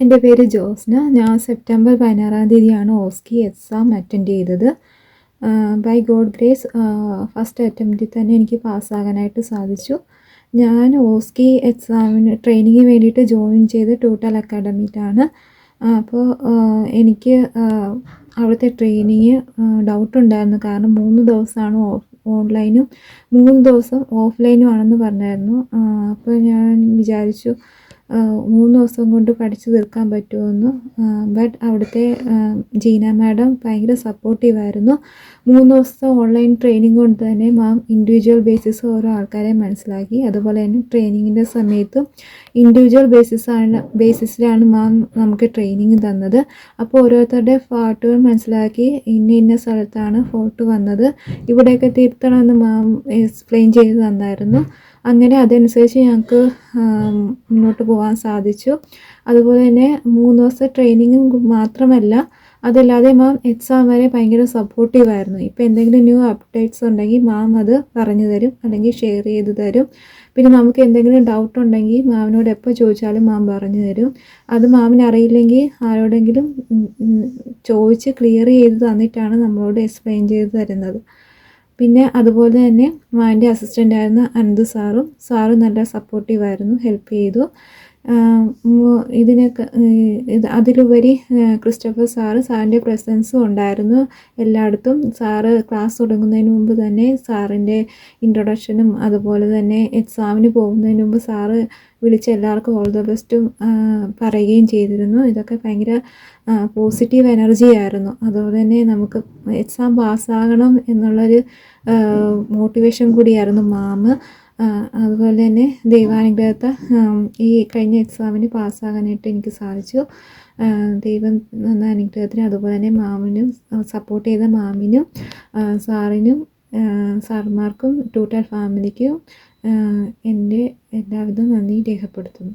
എൻ്റെ പേര് ജോസ്ന. ഞാൻ സെപ്റ്റംബർ 16-ാം തീയതിയാണ് ഓസ്കി എക്സാം അറ്റൻഡ് ചെയ്തത്. ബൈ ഗോഡ് ഗ്രേസ് ഫസ്റ്റ് അറ്റംപ്റ്റിൽ തന്നെ എനിക്ക് പാസ്സാകാനായിട്ട് സാധിച്ചു. ഞാൻ ഓസ്കി എക്സാമിന് ട്രെയിനിങ്ങിന് വേണ്ടിയിട്ട് ജോയിൻ ചെയ്ത് ടോട്ടൽ അക്കാഡമിയിലാണ്. അപ്പോൾ എനിക്ക് അവിടുത്തെ ട്രെയിനിങ് ഡൗട്ടുണ്ടായിരുന്നു. കാരണം 3 ദിവസമാണ് ഓൺലൈനും 3 ദിവസം ഓഫ്‌ലൈനും ആണെന്ന് പറഞ്ഞായിരുന്നു. അപ്പോൾ ഞാൻ വിചാരിച്ചു 3 ദിവസം കൊണ്ട് പഠിച്ചു തീർക്കാൻ പറ്റുമെന്ന്. ബട്ട് അവിടുത്തെ ജീന മാഡം ഭയങ്കര സപ്പോർട്ടീവായിരുന്നു. 3 ദിവസത്തെ ഓൺലൈൻ ട്രെയിനിങ് കൊണ്ട് തന്നെ മാം ഇൻഡിവിജ്വൽ ബേസിസ് ഓരോ ആൾക്കാരെ മനസ്സിലാക്കി. അതുപോലെ തന്നെ ട്രെയിനിങ്ങിൻ്റെ സമയത്തും ഇൻഡിവിജ്വൽ ബേസിസിലാണ് മാം നമുക്ക് ട്രെയിനിങ് തന്നത്. അപ്പോൾ ഓരോരുത്തരുടെ ഫാൾട്ടുകൾ മനസ്സിലാക്കി ഇന്ന സ്ഥലത്താണ് ഫോൾട്ട് വന്നത്, ഇവിടെയൊക്കെ തിരുത്തണമെന്ന് മാം എക്സ്പ്ലെയിൻ ചെയ്ത് തന്നായിരുന്നു. അങ്ങനെ അതനുസരിച്ച് ഞങ്ങൾക്ക് മുന്നോട്ട് പോകാൻ സാധിച്ചു. അതുപോലെ തന്നെ 3 ദിവസത്തെ ട്രെയിനിങ് മാത്രമല്ല, അതല്ലാതെ മാം എക്സാം വരെ ഭയങ്കര സപ്പോർട്ടീവായിരുന്നു. ഇപ്പോൾ എന്തെങ്കിലും ന്യൂ അപ്ഡേറ്റ്സ് ഉണ്ടെങ്കിൽ മാം അത് പറഞ്ഞു തരും, അല്ലെങ്കിൽ ഷെയർ ചെയ്ത് തരും. പിന്നെ നമുക്ക് എന്തെങ്കിലും ഡൗട്ട് ഉണ്ടെങ്കിൽ മാമിനോട് എപ്പോൾ ചോദിച്ചാലും മാം പറഞ്ഞു തരും. അത് മാമിന് അറിയില്ലെങ്കിൽ ആരോടെങ്കിലും ചോദിച്ച് ക്ലിയർ ചെയ്ത് തന്നിട്ടാണ് നമ്മളോട് എക്സ്പ്ലെയിൻ ചെയ്ത് തരുന്നത്. പിന്നെ അതുപോലെ തന്നെ മാമിൻ്റെ അസിസ്റ്റൻ്റായിരുന്ന അനന്ത് സാറും നല്ല സപ്പോർട്ടീവായിരുന്നു, ഹെൽപ്പ് ചെയ്തു. അതിലുപരി ക്രിസ്റ്റഫർ സാറിൻ്റെ പ്രസൻസും ഉണ്ടായിരുന്നു എല്ലായിടത്തും. സാറ് ക്ലാസ് തുടങ്ങുന്നതിന് മുമ്പ് തന്നെ സാറിൻ്റെ ഇൻട്രൊഡക്ഷനും അതുപോലെ തന്നെ എക്സാമിന് പോകുന്നതിന് മുമ്പ് സാറ് വിളിച്ച് എല്ലാവർക്കും ഓൾ ദ ബെസ്റ്റും പറയുകയും ചെയ്തിരുന്നു. ഇതൊക്കെ ഭയങ്കര പോസിറ്റീവ് എനർജി ആയിരുന്നു. അതുപോലെ തന്നെ നമുക്ക് എക്സാം പാസ്സാകണം എന്നുള്ളൊരു മോട്ടിവേഷൻ കൂടിയായിരുന്നു മാം. അതുപോലെ തന്നെ ദൈവാനുഗ്രഹത്താൽ ഈ കഴിഞ്ഞ എക്സാമിന് പാസ്സാകാനായിട്ട് എനിക്ക് സാധിച്ചു. ദൈവം തന്ന അനുഗ്രഹത്തിന് അതുപോലെ തന്നെ മാമിനും സപ്പോർട്ട് ചെയ്ത മാമിനും സാറിനും സാർമാർക്കും ടോട്ടൽ ഫാമിലിക്കും എൻ്റെ എല്ലാവിധ നന്ദി രേഖപ്പെടുത്തുന്നു.